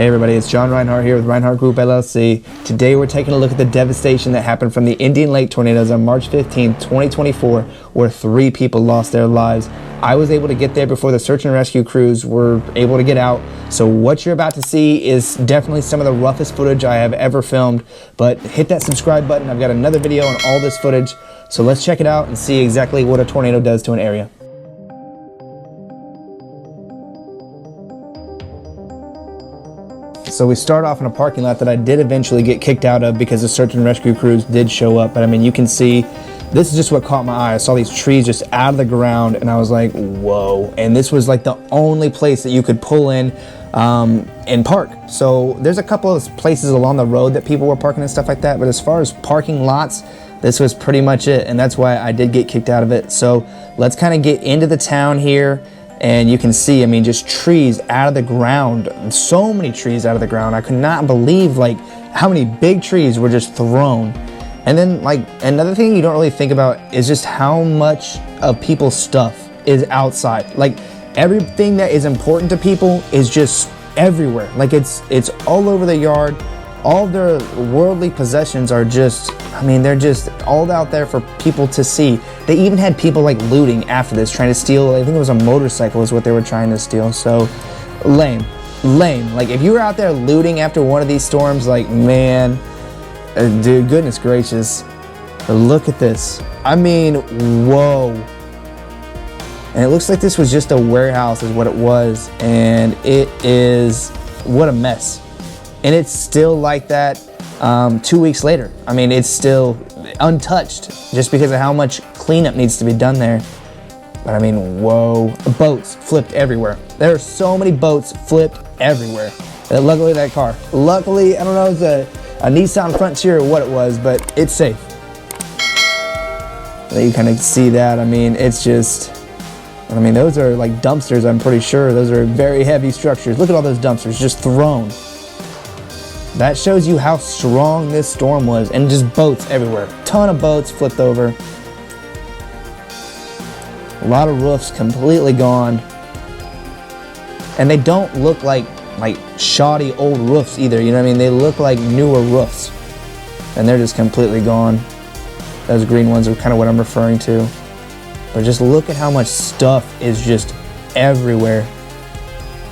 Hey everybody, it's John Reinhardt here with Reinhardt Group LLC. Today we're taking a look at the devastation that happened from the Indian Lake tornadoes on March 15, 2024, where 3 people lost their lives. I was able to get there before the search and rescue crews were able to get out. So what you're about to see is definitely some of the roughest footage I have ever filmed. But hit that subscribe button. I've got another video on all this footage. So let's check it out and see exactly what a tornado does to an area. So we start off in a parking lot that I did eventually get kicked out of because the search and rescue crews did show up. But I mean, you can see, this is just what caught my eye. I saw these trees just out of the ground and I was like, whoa. And this was like the only place that you could pull in and park. So there's a couple of places along the road that people were parking and stuff like that. But as far as parking lots, this was pretty much it. And that's why I did get kicked out of it. So let's kind of get into the town here. And you can see, I mean, just trees out of the ground. So many trees out of the ground. I could not believe like how many big trees were just thrown. And then like another thing you don't really think about is just how much of people's stuff is outside. Like everything that is important to people is just everywhere. Like it's all over the yard. All of their worldly possessions are just, I mean, they're just all out there for people to see. They even had people like looting after this, trying to steal, I think it was a motorcycle is what they were trying to steal. So lame. Like if you were out there looting after one of these storms, like man, dude, goodness gracious. Look at this. I mean, whoa. And it looks like this was just a warehouse is what it was. And it is, what a mess. And it's still like that 2 weeks later. I mean, it's still untouched just because of how much cleanup needs to be done there. But I mean, whoa, boats flipped everywhere. There are so many boats flipped everywhere. And luckily that car, luckily, I don't know if it's a Nissan Frontier or what it was, but it's safe. You kind of see that. I mean, it's just, I mean, those are like dumpsters, I'm pretty sure. Those are very heavy structures. Look at all those dumpsters just thrown. That shows you how strong this storm was, and just boats everywhere. Ton of boats flipped over. A lot of roofs completely gone. And they don't look like shoddy old roofs either, you know what I mean? They look like newer roofs. And they're just completely gone. Those green ones are kind of what I'm referring to. But just look at how much stuff is just everywhere.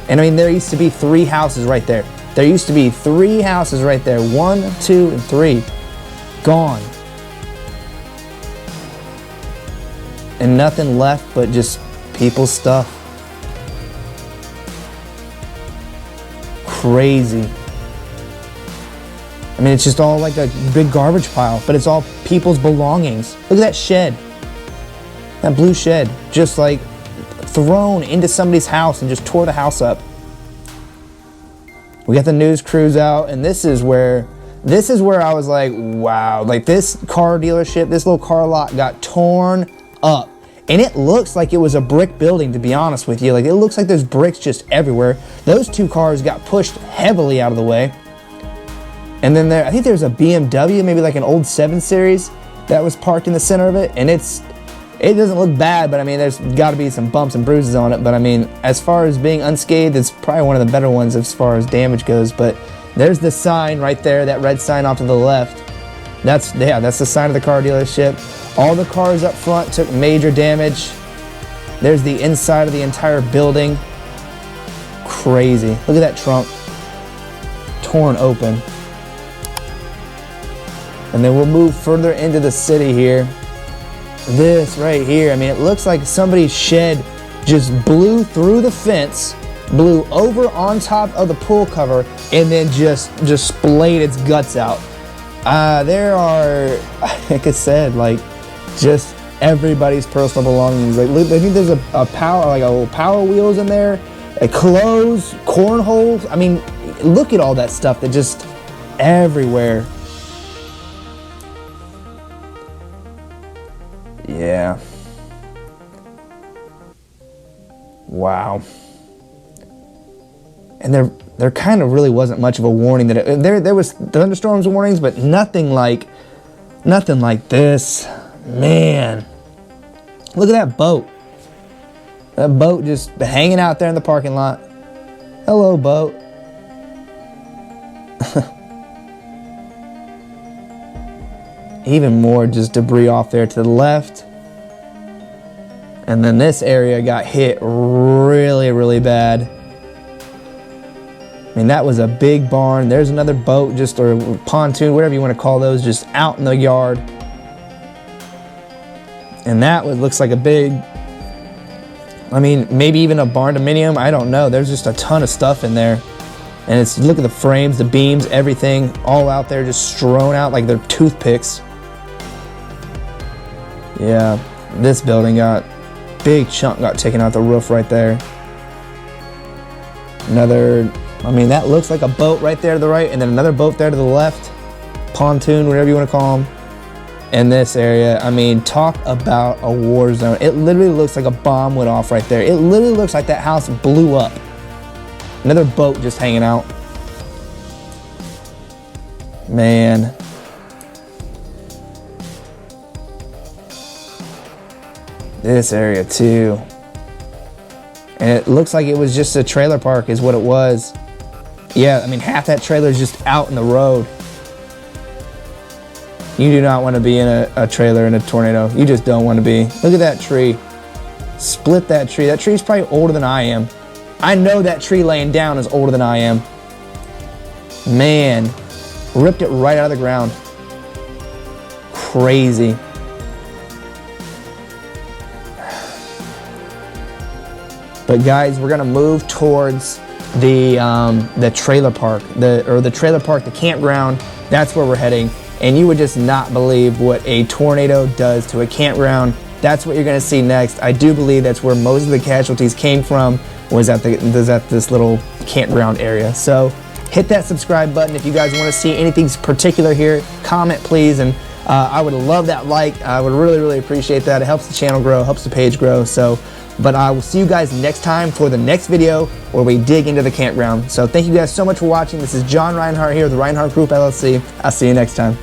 And I mean, there used to be 3 houses right there. There used to be 3 houses right there. 1, 2, and 3. Gone. And nothing left but just people's stuff. Crazy. I mean, it's just all like a big garbage pile, but it's all people's belongings. Look at that shed. That blue shed. Just like thrown into somebody's house and just tore the house up. We got the news crews out, and this is where I was like, wow, like this car dealership, this little car lot got torn up. And it looks like it was a brick building, to be honest with you. Like it looks like there's bricks just everywhere. Those 2 cars got pushed heavily out of the way. And then I think there's a BMW, maybe like an old 7 Series that was parked in the center of it. And it doesn't look bad, but I mean, there's got to be some bumps and bruises on it. But I mean, as far as being unscathed, it's probably one of the better ones as far as damage goes. But there's the sign right there, that red sign off to the left. That's the sign of the car dealership. All the cars up front took major damage. There's the inside of the entire building. Crazy. Look at that trunk. Torn open. And then we'll move further into the city here. This right here, I mean, it looks like somebody's shed just blew through the fence, blew over on top of the pool cover, and then just splayed its guts out. There are, like I said, like just everybody's personal belongings. Like, I think there's a power wheels in there, clothes, cornholes. I mean, look at all that stuff that just everywhere. Yeah. Wow. And there kind of really wasn't much of a warning that there was thunderstorms warnings, but nothing like this. Man. Look at that boat. That boat just hanging out there in the parking lot. Hello, boat. Even more just debris off there to the left. And then this area got hit really, really bad. I mean, that was a big barn. There's another boat, just, or pontoon, whatever you want to call those, just out in the yard. And that looks like a big, I mean, maybe even a barn dominium. I don't know. There's just a ton of stuff in there. And it's, look at the frames, the beams, everything, all out there just strewn out like they're toothpicks. Yeah, this building got, big chunk got taken out the roof right there. Another, I mean, that looks like a boat right there to the right, and then another boat there to the left. Pontoon, whatever you want to call them. In this area, I mean, talk about a war zone. It literally looks like a bomb went off right there. It literally looks like that house blew up. Another boat just hanging out. Man. This area too. And it looks like it was just a trailer park is what it was. Yeah, I mean, half that trailer is just out in the road. You do not want to be in a trailer in a tornado. You just don't want to be. Look at that tree. Split that tree. That tree's probably older than I am. I know that tree laying down is older than I am. Man, ripped it right out of the ground. Crazy. But guys, we're gonna move towards the trailer park, the trailer park, the campground. That's where we're heading. And you would just not believe what a tornado does to a campground. That's what you're gonna see next. I do believe that's where most of the casualties came from, was at this little campground area. So hit that subscribe button if you guys want to see anything particular here. Comment please, and I would love that like. I would really, really appreciate that. It helps the channel grow, helps the page grow. So, but I will see you guys next time for the next video where we dig into the campground. So thank you guys so much for watching. This is John Reinhardt here with the Reinhardt Group LLC. I'll see you next time.